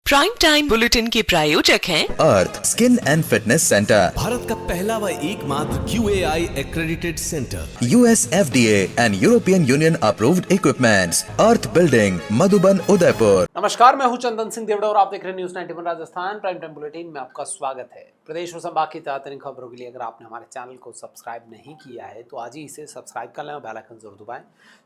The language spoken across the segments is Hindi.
प्राइम टाइम बुलेटिन के प्रायोजक हैं Arth skin and fitness centre, Bharat का पहला व एकमात्र QAI accredited centre, US FDA and European Union approved equipments, Arth building, Madhuban, Udaipur. नमस्कार, मैं हूं चंदन सिंह देवड़ा और आप देख रहे हैं news 91 Rajasthan prime time bulletin में आपका स्वागत है। प्रदेश और संभाग की ताज़ा खबरों के लिए अगर आपने हमारे चैनल को सब्सक्राइब नहीं किया है तो आज ही इसे सब्सक्राइब कर लें और बेल आइकन जरूर दबाएं।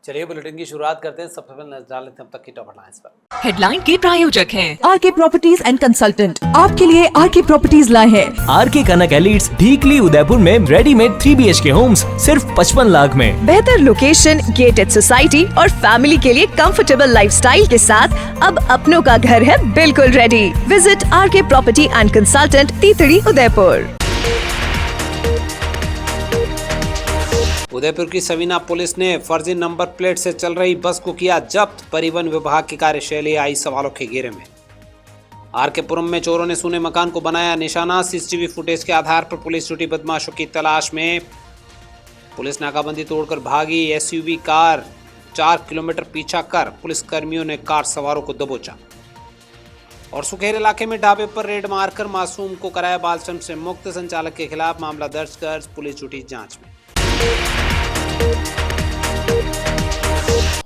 चलिए बुलेटिन की शुरुआत करते हैं। सबसे पहले नजर डाल लेते हैं अब तक की टॉप हेडलाइंस पर। हेडलाइन के प्रायोजक हैं आरके प्रॉपर्टीज एंड कंसल्टेंट आपके लिए आरके प्रॉपर्टीज लाए हैं। आरके कनक एलिट्स ढीकली उदयपुर में रेडीमेड 3 BHK होम्स सिर्फ 55 लाख में। बेहतर लोकेशन, गेटेड सोसाइटी और फैमिली के लिए कंफर्टेबल लाइफस्टाइल के साथ अब अपनों का घर है बिल्कुल ready. Visit RK property and consultant, तीतड़ी, उदयपुर। उदयपुर की सवीना पुलिस ने फर्जी नंबर प्लेट से चल रही बस को किया जब्त। परिवहन विभाग की कार्यशैली आई सवालों के घेरे में। आरके पुरम में चोरों ने सूने मकान को बनाया निशाना। CCTV फुटेज के आधार पर पुलिस छुटी बदमाशों की तलाश में। पुलिस नाकाबंदी तोड़कर भागी SUV कार। 4 किलोमीटर पीछा कर पुलिस कर्मियों ने कार सवारों को दबोचा। और सुखेर इलाके में ढाबे पर रेड मारकर मासूम को कराया बाल श्रम से मुक्त। संचालक के खिलाफ मामला दर्ज कर पुलिस जुटी जांच में।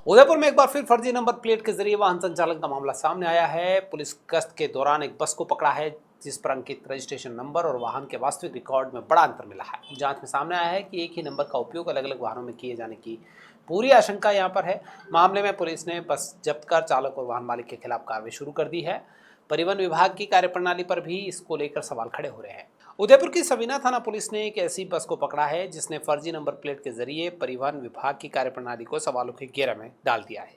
उदयपुर में एक बार फिर फर्जी नंबर प्लेट के जरिए वाहन संचालन का मामला सामने आया है। पुलिस गश्त के दौरान एक बस को पकड़ा है जिस पर अंकित रजिस्ट्रेशन नंबर और वाहन के वास्तविक रिकॉर्ड में बड़ा अंतर मिला है। जांच में सामने आया है कि एक ही नंबर का उपयोग अलग अलग वाहनों में किए जाने की पूरी आशंका यहां पर है। मामले में पुलिस ने बस जब्त कर चालक और वाहन मालिक के खिलाफ कार्रवाई शुरू कर दी है। परिवहन विभाग की कार्यप्रणाली पर भी इसको लेकर सवाल खड़े हो रहे हैं। उदयपुर की सवीना थाना पुलिस ने एक ऐसी बस को पकड़ा है जिसने फर्जी नंबर प्लेट के जरिए परिवहन विभाग की कार्यप्रणाली को सवालों के घेरे में डाल दिया है।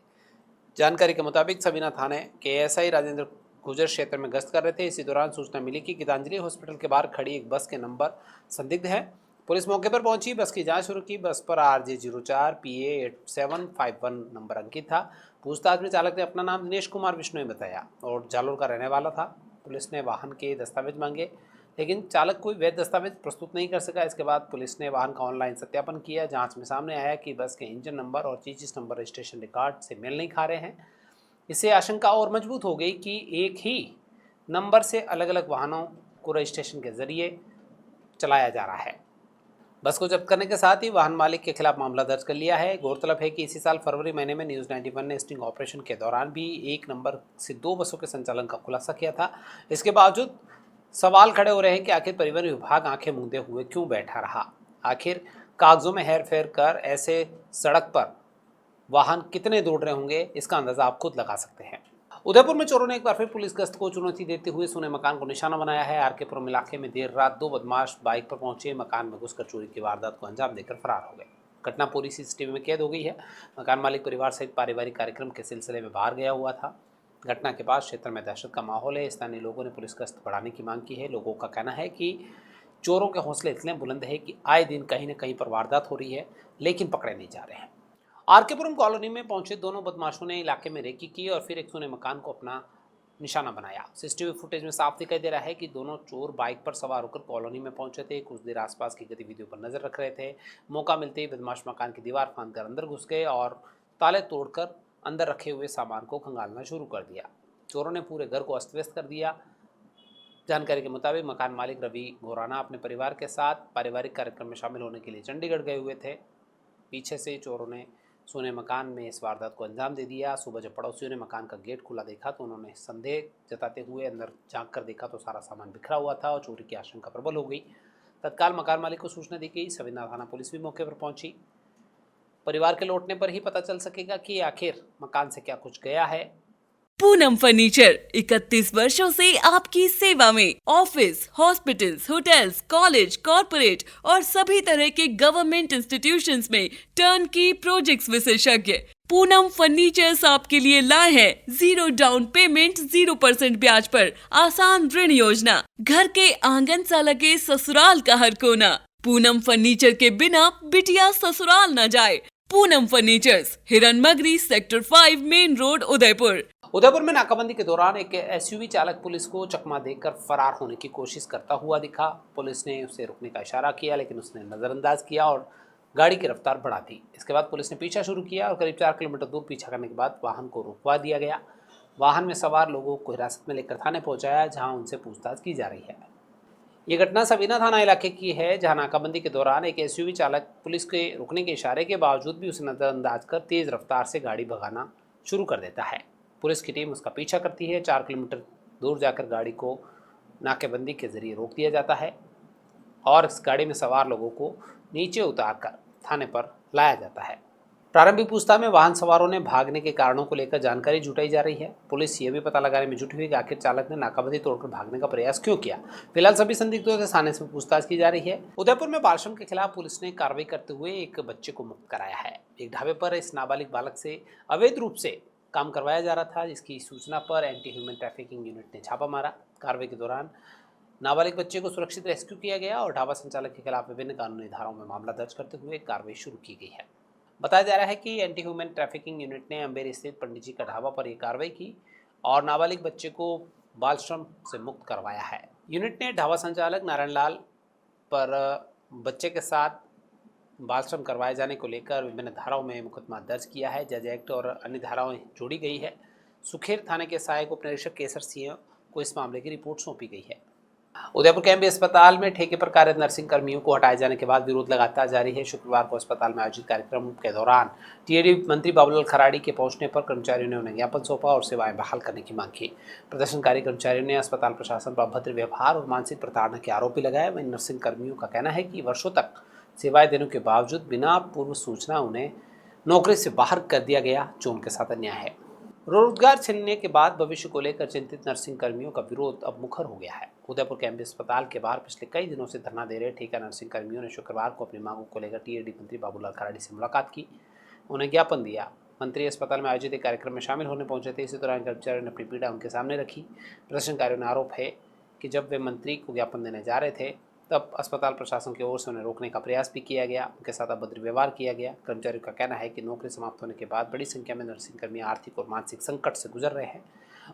जानकारी के मुताबिक सवीना थाने के ASI राजेंद्र गुजर क्षेत्र में गश्त कर रहे थे। इसी दौरान सूचना मिली कि गीतांजलि हॉस्पिटल के बाहर खड़ी एक बस के नंबर संदिग्ध है। पुलिस मौके पर पहुंची, बस की जांच शुरू की। बस पर RJ04 PA 8751 नंबर अंकित था। पूछताछ में चालक ने अपना नाम दिनेश कुमार विष्णु बताया और जालोर का रहने वाला था। पुलिस ने वाहन के दस्तावेज मांगे लेकिन चालक कोई वैध दस्तावेज प्रस्तुत नहीं कर सका। इसके बाद पुलिस ने वाहन का ऑनलाइन सत्यापन किया। जांच में सामने आया कि बस के इंजन नंबर और चीचिस नंबर रजिस्ट्रेशन रिकॉर्ड से मेल नहीं खा रहे हैं। इससे आशंका और मजबूत हो गई कि एक ही नंबर से अलग अलग वाहनों को रजिस्ट्रेशन के जरिए चलाया जा रहा है। बस को जब्त करने के साथ ही वाहन मालिक के खिलाफ मामला दर्ज कर लिया है। गौरतलब है कि इसी साल फरवरी महीने में न्यूज़ 91 ने स्टिंग ऑपरेशन के दौरान भी एक नंबर से 2 बसों के संचालन का खुलासा किया था। इसके बावजूद सवाल खड़े हो रहे हैं कि आखिर परिवहन विभाग आंखें मूंदे हुए क्यों बैठा रहा। आखिर कागजों में हेर फेर कर ऐसे सड़क पर वाहन कितने दौड़ रहे होंगे, इसका अंदाजा आप खुद लगा सकते हैं। उदयपुर में चोरों ने एक बार फिर पुलिस गश्त को चुनौती देते हुए सूने मकान को निशाना बनाया है। आरके पुरम इलाके में देर रात 2 बदमाश बाइक पर पहुंचे, मकान में घुसकर चोरी की वारदात को अंजाम देकर फरार हो गए। घटना पूरी CCTV में कैद हो गई है। मकान मालिक परिवार सहित पारिवारिक कार्यक्रम के सिलसिले में बाहर गया हुआ था। घटना के बाद क्षेत्र में दहशत का माहौल है। स्थानीय लोगों ने पुलिस गश्त बढ़ाने की मांग की है। लोगों का कहना है कि चोरों के हौसले इतने बुलंद है कि आए दिन कहीं न कहीं पर वारदात हो रही है लेकिन पकड़े नहीं जा रहे हैं। आरके पुरम कॉलोनी में पहुंचे दोनों बदमाशों ने इलाके में रेकी की और फिर एक सूने मकान को अपना निशाना बनाया। CCTV फुटेज में साफ दिखाई दे रहा है कि दोनों चोर बाइक पर सवार होकर कॉलोनी में पहुंचे थे। कुछ देर आसपास की गतिविधियों पर नजर रख रहे थे। मौका मिलते ही बदमाश मकान की दीवार फांदकर अंदर घुस गए और ताले तोड़कर अंदर रखे हुए सामान को खंगालना शुरू कर दिया। चोरों ने पूरे घर को अस्त व्यस्त कर दिया। जानकारी के मुताबिक मकान मालिक रवि गोराना अपने परिवार के साथ पारिवारिक कार्यक्रम में शामिल होने के लिए चंडीगढ़ गए हुए थे। पीछे से चोरों ने सोने मकान में इस वारदात को अंजाम दे दिया। सुबह जब पड़ोसियों ने मकान का गेट खुला देखा तो उन्होंने संदेह जताते हुए अंदर झांक कर देखा तो सारा सामान बिखरा हुआ था और चोरी की आशंका प्रबल हो गई। तत्काल मकान मालिक को सूचना दी गई। सवीना थाना पुलिस भी मौके पर पहुंची। परिवार के लौटने पर ही पता चल सकेगा कि आखिर मकान से क्या कुछ गया है। पूनम फर्नीचर 31 वर्षों से आपकी सेवा में। Office, hospitals, hotels, college, corporate और सभी तरह के गवर्नमेंट इंस्टीट्यूशंस में टर्नकी प्रोजेक्ट्स विशेषज्ञ पूनम फर्नीचर्स आपके लिए लाए हैं 0 डाउन पेमेंट 0% ब्याज पर आसान ऋण योजना। घर के आंगन सा लगे ससुराल का हर कोना। पूनम फर्नीचर के बिना बिटिया ससुराल न जाए। पूनम फर्नीचर्स, हिरन मगरी, sector 5, main road, Udaipur. Udaipur में नाकाबंदी के दौरान एक SUV चालक पुलिस को चकमा देकर फरार होने की कोशिश करता हुआ दिखा। पुलिस ने उसे रुकने का इशारा किया लेकिन उसने नज़रअंदाज किया और गाड़ी की रफ्तार बढ़ा दी। इसके बाद पुलिस ने पीछा शुरू किया और करीब 4 किलोमीटर दूर पीछा करने के बाद वाहन को रुकवा दिया गया। वाहन में सवार लोगों को हिरासत में लेकर थाने पहुंचाया, जहां उनसे पूछताछ की जा रही है। ये घटना सबीना थाना इलाके की है, जहां नाकाबंदी के दौरान एक एसयूवी चालक पुलिस के रुकने के इशारे के बावजूद भी उसे नजरअंदाज कर तेज रफ्तार से गाड़ी भगाना शुरू कर देता है। पुलिस की टीम उसका पीछा करती है। 4 किलोमीटर दूर जाकर गाड़ी को नाकेबंदी के जरिए रोक दिया जाता है और इस गाड़ी में सवार लोगों को नीचे उतारकर थाने पर लाया जाता है। प्रारंभिक पूछताछ में वाहन सवारों ने भागने के कारणों को लेकर जानकारी जुटाई जा रही है। पुलिस ये भी पता लगाने में जुटी हुई कि आखिर चालक ने नाकाबंदी तोड़कर भागने का प्रयास क्यों किया। फिलहाल सभी संदिग्धों से थाने से पूछताछ की जा रही है। उदयपुर में बाल श्रम के खिलाफ पुलिस ने कार्रवाई करते हुए एक बच्चे को मुक्त कराया है। एक ढाबे पर इस नाबालिग बालक से अवैध रूप से काम करवाया जा रहा था, जिसकी सूचना पर एंटी ह्यूमन ट्रैफिकिंग यूनिट ने छापा मारा। कार्रवाई के दौरान नाबालिग बच्चे को सुरक्षित रेस्क्यू किया गया और ढाबा संचालक के खिलाफ विभिन्न कानूनी धाराओं में मामला दर्ज करते हुए कार्रवाई शुरू की गई है। बताया जा रहा है कि एंटी ह्यूमन ट्रैफिकिंग यूनिट ने अंबेरी स्थित पंडित जी का ढाबा पर यह कार्रवाई की और नाबालिग बच्चे को बाल श्रम से मुक्त करवाया है। यूनिट ने ढाबा संचालक नारायण लाल पर बच्चे के साथ बाल श्रम करवाए जाने को लेकर विभिन्न धाराओं में मुकदमा दर्ज किया है। जज एक्ट और अन्य धाराओं जोड़ी गई है। सुखेर थाने के सहायक उप निरीक्षक केसर सिंह को इस मामले की रिपोर्ट सौंपी गई है। उदयपुर के एमबी अस्पताल में ठेके पर कार्यरत नर्सिंग कर्मियों को हटाए जाने के बाद विरोध लगातार जारी है। शुक्रवार को अस्पताल में आयोजित कार्यक्रम के दौरान टीएडी मंत्री बाबूलाल खराड़ी के पहुंचने पर कर्मचारियों ने उन्हें ज्ञापन सौंपा और सेवाएं बहाल करने की मांग की। प्रदर्शनकारी कर्मचारियों ने अस्पताल प्रशासन पर अभद्र व्यवहार और मानसिक प्रताड़ना के आरोप भी लगाए। वहीं नर्सिंग कर्मियों का कहना है कि वर्षों तक सेवाएं देने के बावजूद बिना पूर्व सूचना उन्हें नौकरी से बाहर कर दिया गया, जो उनके साथ अन्याय है। रोजगार छीनने के बाद भविष्य को लेकर चिंतित नर्सिंग कर्मियों का विरोध अब मुखर हो गया है। उदयपुर के एमबी अस्पताल के बाहर पिछले कई दिनों से धरना दे रहे ठेका नर्सिंग कर्मियों ने शुक्रवार को अपनी मांगों को लेकर टीएडी मंत्री बाबूलाल खराड़ी से मुलाकात की, उन्हें ज्ञापन दिया। मंत्री अस्पताल में आयोजित एक कार्यक्रम में शामिल होने पहुंचे थे। इसी दौरान कर्मचारियों ने अपनी पीड़ा उनके सामने रखी। प्रदर्शनकारियों ने आरोप है कि जब वे मंत्री को ज्ञापन देने जा रहे थे तब अस्पताल प्रशासन की ओर से उन्हें रोकने का प्रयास भी किया गया, उनके साथ अभद्र व्यवहार किया गया। कर्मचारियों का कहना है कि नौकरी समाप्त होने के बाद बड़ी संख्या में नर्सिंग कर्मी आर्थिक और मानसिक संकट से गुजर रहे हैं।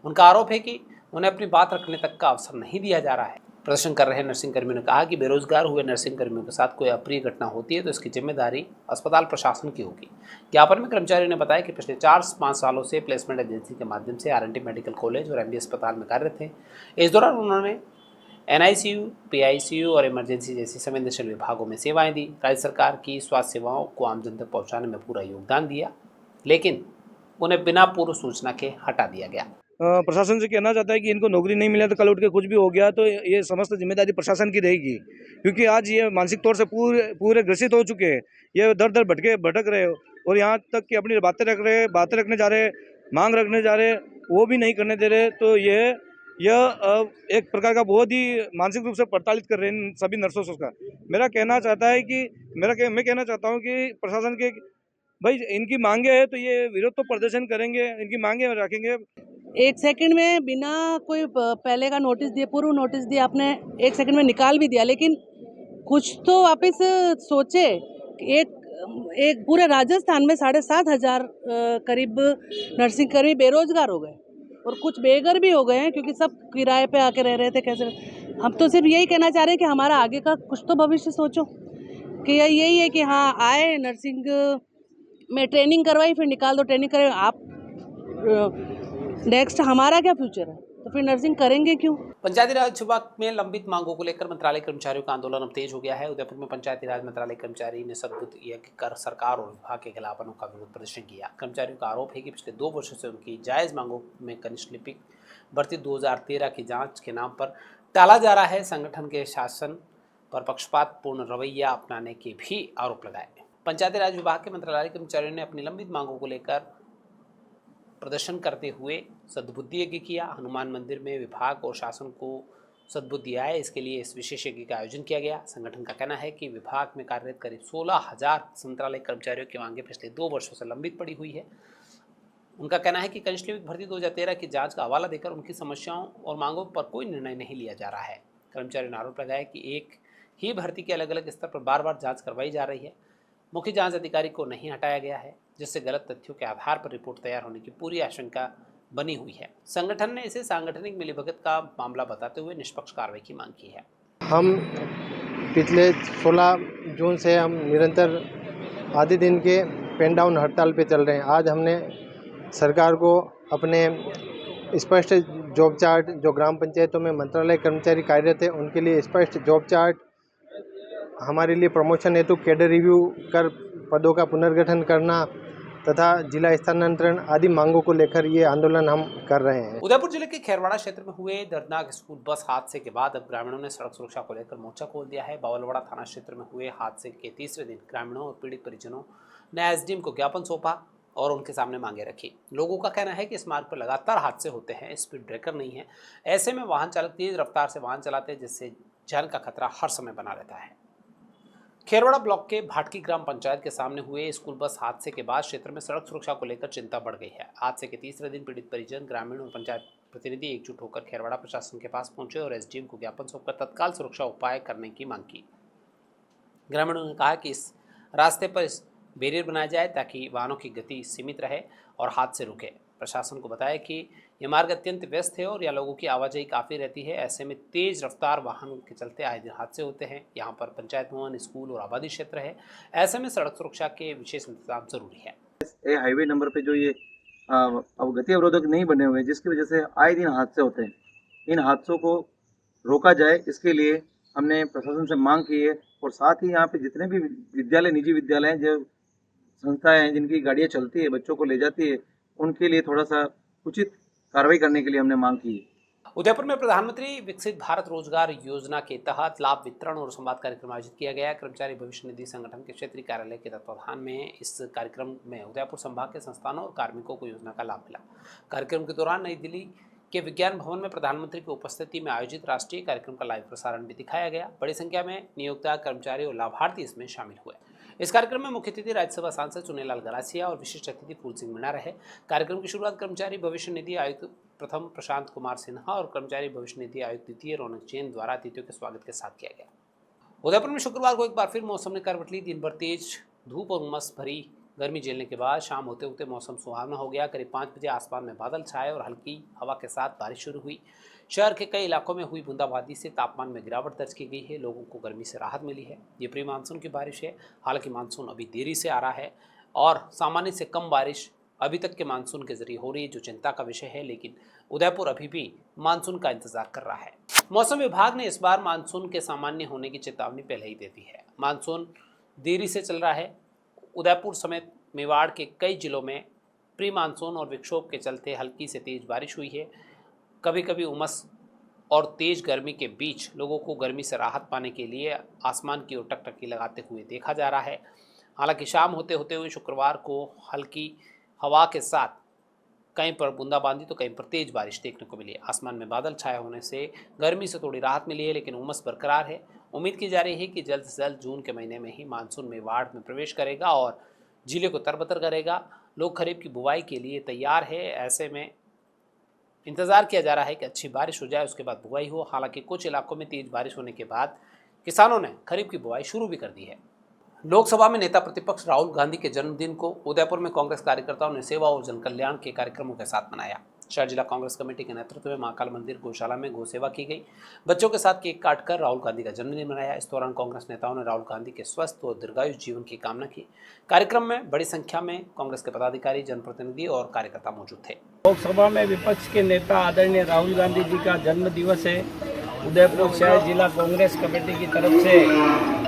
उनका आरोप है कि उन्हें अपनी बात रखने तक का अवसर नहीं दिया जा रहा है। प्रदर्शन कर रहे नर्सिंग कर्मियों ने कहा कि बेरोजगार हुए नर्सिंग कर्मियों के साथ कोई अप्रिय घटना होती है तो इसकी जिम्मेदारी अस्पताल प्रशासन की होगी। ज्ञापन में कर्मचारियों ने बताया कि पिछले 4-5 सालों से प्लेसमेंट एजेंसी के माध्यम से आरएनटी मेडिकल कॉलेज और एमबी अस्पताल में कार्यरत थे। इस दौरान उन्होंने एनआईसीयू, पीआईसीयू और इमरजेंसी जैसी संवेदनशील विभागों में सेवाएं दी। राज्य सरकार की स्वास्थ्य सेवाओं को आम जन तक पहुंचाने में पूरा योगदान दिया, लेकिन उन्हें बिना पूर्व सूचना के हटा दिया गया। प्रशासन से कहना चाहता है कि इनको नौकरी नहीं मिला तो कल उठ के कुछ भी हो गया तो ये समस्त जिम्मेदारी प्रशासन की रहेगी, क्योंकि आज ये मानसिक तौर से पूरे ग्रसित हो चुके हैं। ये दर दर भटक रहे और यहाँ तक कि अपनी बातें रखने जा रहे, मांग रखने जा रहे, वो भी नहीं करने दे रहे। तो यह एक प्रकार का बहुत ही मानसिक रूप से प्रताड़ित कर रहे हैं सभी नर्सों का। मैं कहना चाहता हूँ कि प्रशासन के भाई इनकी मांगे है तो ये विरोध तो प्रदर्शन करेंगे, इनकी मांगे रखेंगे। 1 सेकंड में बिना कोई पहले का नोटिस दिए, पूर्व नोटिस दिए, आपने 1 सेकंड में निकाल भी दिया, लेकिन कुछ तो वापस सोचे। एक पूरे राजस्थान में 7,500 करीब नर्सिंग कर्मी बेरोजगार हो गए और कुछ बेघर भी हो गए हैं, क्योंकि सब किराए पे आके रह रहे थे। कैसे हम तो सिर्फ यही कहना चाह रहे हैं कि हमारा आगे का कुछ तो भविष्य सोचो, कि यही है कि हाँ आए नर्सिंग में ट्रेनिंग करवाई, फिर निकाल दो, ट्रेनिंग करें आप, नेक्स्ट हमारा क्या फ्यूचर है, तो फिर नर्सिंग करेंगे क्यों। पंचायती राज विभाग में लंबित मांगों को लेकर मंत्रालय कर्मचारियों का आंदोलन अब तेज हो गया है। उदयपुर में पंचायती राज मंत्रालय कर्मचारी ने सद्बुद्ध कर सरकार और विभाग के खिलाफ अनोखा विरोध प्रदर्शन किया। कर्मचारियों का आरोप है कि पिछले 2 वर्षों से उनकी जायज मांगों में कनिष्ठ लिपिक भर्ती 2013 की जांच के नाम पर टाला जा रहा है। संगठन के शासन पर पक्षपातपूर्ण रवैया अपनाने के भी आरोप लगाए। पंचायती राज विभाग के मंत्रालय कर्मचारियों ने अपनी लंबित मांगों को लेकर प्रदर्शन करते हुए सद्बुद्धि यज्ञ किया। हनुमान मंदिर में विभाग और शासन को सद्बुद्धि आए, इसके लिए इस विशेष यज्ञ का आयोजन किया गया। संगठन का कहना है कि विभाग में कार्यरत करीब 16,000 मंत्रालय कर्मचारियों की मांगें पिछले 2 वर्षों से लंबित पड़ी हुई है। उनका कहना है कि कनिष्ठ लिपिक भर्ती 2013 की जांच का हवाला देकर उनकी समस्याओं और मांगों पर कोई निर्णय नहीं लिया जा रहा है। कर्मचारियों ने आरोप लगाया कि एक ही भर्ती के अलग अलग स्तर पर बार-बार जाँच करवाई जा रही है। मुख्य जांच अधिकारी को नहीं हटाया गया है, जिससे गलत तथ्यों के आधार पर रिपोर्ट तैयार होने की पूरी आशंका बनी हुई है। संगठन ने इसे सांगठनिक मिलीभगत का मामला बताते हुए निष्पक्ष कार्रवाई की मांग की है। हम पिछले 16 जून से हम निरंतर आधे दिन के पेन डाउन हड़ताल पे चल रहे हैं। आज हमने सरकार को अपने स्पष्ट जॉब चार्ट, जो ग्राम पंचायतों में मंत्रालय कर्मचारी कार्यरत है उनके लिए स्पष्ट जॉब चार्ट, हमारे लिए प्रमोशन हेतु कैडर रिव्यू कर पदों का पुनर्गठन करना तथा जिला स्थानांतरण आदि मांगों को लेकर ये आंदोलन हम कर रहे हैं। उदयपुर जिले के खैरवाड़ा क्षेत्र में हुए दर्दनाक स्कूल बस हादसे के बाद अब ग्रामीणों ने सड़क सुरक्षा को लेकर मोर्चा खोल दिया है। बावलवाड़ा थाना क्षेत्र में हुए हादसे के तीसरे दिन ग्रामीणों और पीड़ित परिजनों ने एसडीएम को ज्ञापन सौंपा और उनके सामने मांगे रखी। लोगों का कहना है कि इस मार्ग पर लगातार हादसे होते हैं, स्पीड ब्रेकर नहीं है, ऐसे में वाहन चालक तेज रफ्तार से वाहन चलाते हैं जिससे जान का खतरा हर समय बना रहता है। खैरवाड़ा ब्लॉक के भाटकी ग्राम पंचायत के सामने हुए स्कूल बस हादसे के बाद क्षेत्र में सड़क सुरक्षा को लेकर चिंता बढ़ गई है। हादसे के तीसरे दिन पीड़ित परिजन, ग्रामीण और पंचायत प्रतिनिधि एकजुट होकर खैरवाड़ा प्रशासन के पास पहुंचे और एसडीएम को ज्ञापन सौंपकर तत्काल सुरक्षा उपाय करने की मांग की। ग्रामीणों ने कहा कि इस रास्ते पर बैरियर बनाया जाए ताकि वाहनों की गति सीमित रहे और हादसे रुके। प्रशासन को बताया कि यह मार्ग अत्यंत व्यस्त है और यहाँ लोगों की आवाजाही काफ़ी रहती है, ऐसे में तेज रफ्तार वाहनों के चलते आए दिन हादसे होते हैं। यहाँ पर पंचायत भवन, स्कूल और आबादी क्षेत्र है, ऐसे में सड़क सुरक्षा के विशेष इंतजाम जरूरी है। ये हाईवे नंबर पे जो ये अब गति अवरोधक नहीं बने हुए, जिसकी वजह से आए दिन हादसे होते हैं, इन हादसों को रोका जाए, इसके लिए हमने प्रशासन से मांग की है। और साथ ही यहाँ पे जितने भी विद्यालय, निजी विद्यालय हैं, जो संस्थाएं हैं जिनकी गाड़ियाँ चलती है, बच्चों को ले जाती है, उनके लिए थोड़ा सा उचित कार्रवाई करने के लिए हमने मांग की है। उदयपुर में प्रधानमंत्री विकसित भारत रोजगार योजना के तहत लाभ वितरण और संवाद कार्यक्रम आयोजित किया गया। कर्मचारी भविष्य निधि संगठन के क्षेत्रीय कार्यालय के तत्वाधान में इस कार्यक्रम में उदयपुर संभाग के संस्थानों और कार्मिकों को योजना का लाभ मिला। कार्यक्रम के दौरान नई दिल्ली के विज्ञान भवन में प्रधानमंत्री की उपस्थिति में आयोजित राष्ट्रीय कार्यक्रम का लाइव प्रसारण भी दिखाया गया। बड़ी संख्या में नियोक्ता, कर्मचारी और लाभार्थी इसमें शामिल हुए। इस कार्यक्रम में मुख्य अतिथि राज्यसभा सांसद चुन्नीलाल गरासिया और विशिष्ट अतिथि फूल सिंह मीणा रहे। कार्यक्रम की शुरुआत कर्मचारी भविष्य निधि आयुक्त प्रथम प्रशांत कुमार सिन्हा और कर्मचारी भविष्य निधि आयुक्त द्वितीय रौनक जैन द्वारा अतिथियों के स्वागत के साथ किया गया। उदयपुर में शुक्रवार को एक बार फिर मौसम ने करवट ली। दिन भर तेज धूप और उमस भरी गर्मी झेलने के बाद शाम होते होते मौसम सुहावना हो गया। करीब 5 बजे आसमान में बादल छाए और हल्की हवा के साथ बारिश शुरू हुई। शहर के कई इलाकों में हुई बूंदाबांदी से तापमान में गिरावट दर्ज की गई है। लोगों को गर्मी से राहत मिली है। ये प्री मानसून की बारिश है। हालांकि मानसून अभी देरी से आ रहा है और सामान्य से कम बारिश अभी तक के मानसून के जरिए हो रही है, जो चिंता का विषय है। लेकिन उदयपुर अभी भी मानसून का इंतजार कर रहा है। मौसम विभाग ने इस बार मानसून के सामान्य होने की चेतावनी पहले ही दे दी है। मानसून देरी से चल रहा है। उदयपुर समेत मेवाड़ के कई जिलों में प्री मानसून और विक्षोभ के चलते हल्की से तेज बारिश हुई है। कभी कभी उमस और तेज गर्मी के बीच लोगों को गर्मी से राहत पाने के लिए आसमान की ओर टकटकी लगाते हुए देखा जा रहा है। हालांकि शाम होते होते हुए शुक्रवार को हल्की हवा के साथ कहीं पर बूंदाबांदी तो कहीं पर तेज बारिश देखने को मिली। आसमान में बादल छाए होने से गर्मी से थोड़ी राहत मिली है, लेकिन उमस बरकरार है। उम्मीद की जा रही है कि जल्द से जल्द जून के महीने में ही मानसून मेवाड़ में प्रवेश करेगा और जिले को तरबतर करेगा। लोग खरीफ की बुवाई के लिए तैयार है। ऐसे में इंतज़ार किया जा रहा है कि अच्छी बारिश हो जाए, उसके बाद बुवाई हो। हालांकि कुछ इलाकों में तेज बारिश होने के बाद किसानों ने खरीफ की बुवाई शुरू भी कर दी है। लोकसभा में नेता प्रतिपक्ष राहुल गांधी के जन्मदिन को उदयपुर में कांग्रेस कार्यकर्ताओं ने सेवा और जन कल्याण के कार्यक्रमों के साथ मनाया। शहर जिला कांग्रेस कमेटी के नेतृत्व में महाकाल मंदिर गौशाला में गौ सेवा की गई। बच्चों के साथ केक काटकर राहुल गांधी का जन्मदिन मनाया। इस दौरान कांग्रेस नेताओं ने राहुल गांधी के स्वस्थ और दीर्घायु जीवन की कामना की। कार्यक्रम में बड़ी संख्या में कांग्रेस के पदाधिकारी, जनप्रतिनिधि और कार्यकर्ता मौजूद थे। लोकसभा में विपक्ष के नेता आदरणीय राहुल गांधी जी का जन्म दिवस है। उदयपुर शहर जिला कांग्रेस कमेटी की तरफ से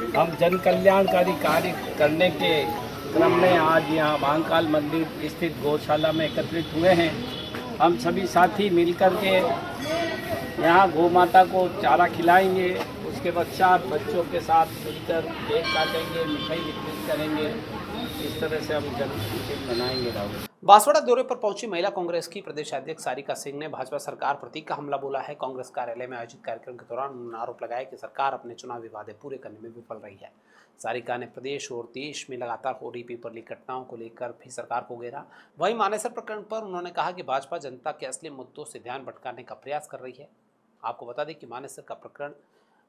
हम जन कल्याणकारी कार्य करने के क्रम में आज यहाँ महाकाल मंदिर स्थित गौशाला में एकत्रित हुए हैं। हम सभी साथी मिलकर के यहाँ गौ माता को चारा खिलाएंगे। उसके पश्चात बच्चों के साथ मिलकर केक काटेंगे, मिठाई वितरित करेंगे। इस तरह से हम जन्मदिन मनाएंगे। राहुल बांसवाड़ा दौरे पर पहुंची महिला कांग्रेस की प्रदेश अध्यक्ष सारिका सिंह ने भाजपा सरकार प्रति का हमला बोला है। कांग्रेस कार्यालय में आयोजित कार्यक्रम के दौरान उन्होंने आरोप लगाया कि सरकार अपने चुनावी वादे पूरे करने में विफल रही है। सारिका ने प्रदेश और देश में लगातार हो रही पेपर लीक घटनाओं को लेकर भी सरकार को घेरा। वहीं मानेसर प्रकरण पर उन्होंने कहा कि भाजपा जनता के असली मुद्दों से ध्यान भटकाने का प्रयास कर रही है। आपको बता दें कि मानेसर का प्रकरण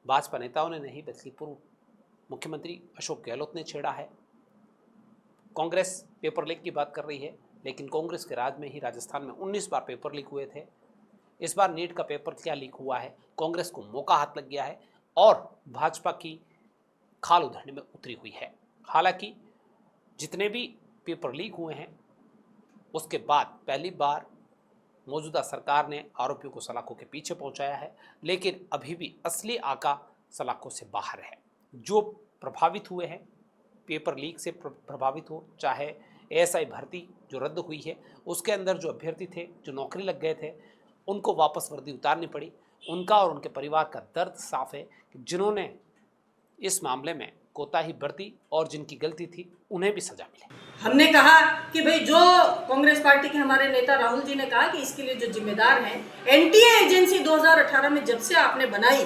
भाजपा नेताओं ने नहीं बल्कि पूर्व मुख्यमंत्री अशोक गहलोत ने छेड़ा है। कांग्रेस पेपर लीक की बात कर रही है, लेकिन कांग्रेस के राज में ही राजस्थान में 19 बार पेपर लीक हुए थे। इस बार नीट का पेपर क्या लीक हुआ है, कांग्रेस को मौका हाथ लग गया है और भाजपा की खाल उधरने में उतरी हुई है। हालांकि जितने भी पेपर लीक हुए हैं उसके बाद पहली बार मौजूदा सरकार ने आरोपियों को सलाखों के पीछे पहुंचाया है, लेकिन अभी भी असली आका सलाखों से बाहर है। जो प्रभावित हुए हैं पेपर लीक से प्रभावित हो, चाहे एएसआई भर्ती जो रद्द हुई है उसके अंदर जो अभ्यर्थी थे जो नौकरी लग गए थे उनको वापस वर्दी उतारनी पड़ी, उनका और उनके परिवार का दर्द साफ है कि जिन्होंने इस मामले में कोताही बरती और जिनकी गलती थी उन्हें भी सजा मिले। हमने कहा कि भाई जो कांग्रेस पार्टी के हमारे नेता राहुल जी ने कहा कि इसके लिए जो जिम्मेदार हैं, एनटीए एजेंसी 2018 में जब से आपने बनाई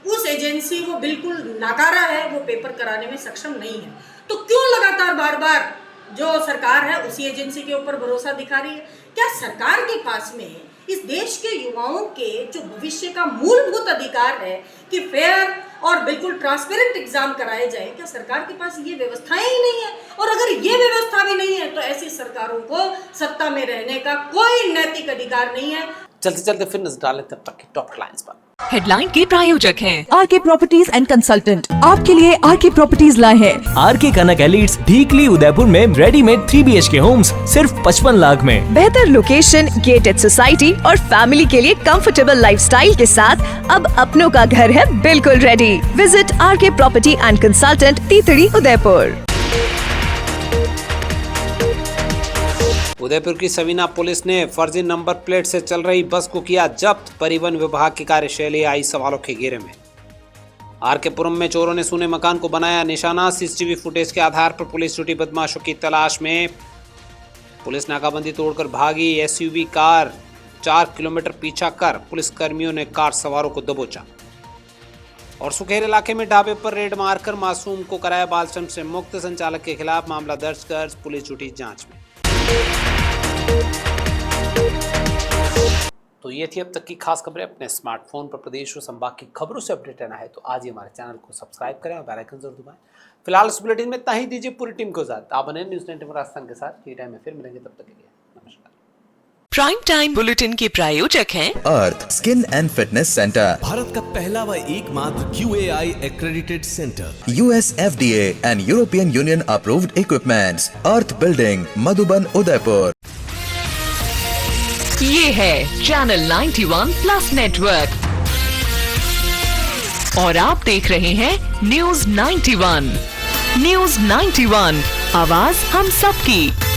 उस एजेंसी वो बिल्कुल नाकारा है, वो पेपर कराने में सक्षम नहीं है। तो क्यों लगातार बार बार जो सरकार है उसी एजेंसी के ऊपर भरोसा दिखा रही है? क्या सरकार के पास में इस देश के युवाओं के जो भविष्य का मूलभूत अधिकार है कि फेयर और बिल्कुल ट्रांसपेरेंट एग्जाम कराए जाए, क्या सरकार के पास ये व्यवस्थाएं ही नहीं है? और अगर ये व्यवस्था भी नहीं है तो ऐसी सरकारों को सत्ता में रहने का कोई नैतिक अधिकार नहीं है। चलते चलते फिर नजर डालें तब तक की टॉप हेडलाइंस पर। हेडलाइन के प्रायोजक हैं आरके प्रॉपर्टीज एंड कंसल्टेंट। आपके लिए आरके प्रॉपर्टीज लाए हैं आरके कनक एलिट्स ढीकली उदयपुर में रेडीमेड 3 BHK होम्स सिर्फ 55 लाख में। बेहतर लोकेशन, गेटेड सोसाइटी और फैमिली के लिए कंफर्टेबल लाइफस्टाइल के साथ अब अपनों का घर है बिल्कुल ready. Visit RK property and consultant, तीतड़ी, उदयपुर। उदयपुर की सवीना पुलिस ने फर्जी नंबर प्लेट से चल रही बस को किया जब्त। परिवहन विभाग की कार्यशैली आई सवालों के घेरे में। आरके पुरम में चोरों ने सूने मकान को बनाया निशाना। सीसीटीवी फुटेज के आधार पर पुलिस छुटी बदमाशों की तलाश में। पुलिस नाकाबंदी तोड़कर भागी एसयूवी कार। 4 किलोमीटर पीछा कर पुलिस कर्मियों ने कार सवारों को दबोचा। और सुखेर इलाके में ढाबे पर रेड मारकर मासूम को कराया बाल श्रम से मुक्त। संचालक के खिलाफ मामला दर्ज कर पुलिस छुटी जांच में। तो ये थी अब तक की खास खबरें। अपने स्मार्टफोन पर प्रदेश और संभाग की खबरों से अपडेट रहना है तो आज ही हमारे चैनल को सब्सक्राइब करें और बेल आइकन जरूर दबाएं। फिलहाल इस बुलेटिन में इतना ही। दीजिए पूरी टीम को इजाजत। आप बने न्यूज़ 19 राजस्थान के साथ। ये टाइम में फिर मिलेंगे, तब तक के लिए नमस्कार। प्राइम टाइम बुलेटिन के प्रायोजक हैं Arth skin and fitness centre, Bharat का पहला व एकमात्र QAI accredited center, US FDA and European Union approved equipments, earth building, Madhuban, Udaipur. ये है चैनल 91 प्लस नेटवर्क और आप देख रहे हैं न्यूज़ 91। न्यूज़ 91, आवाज हम सबकी।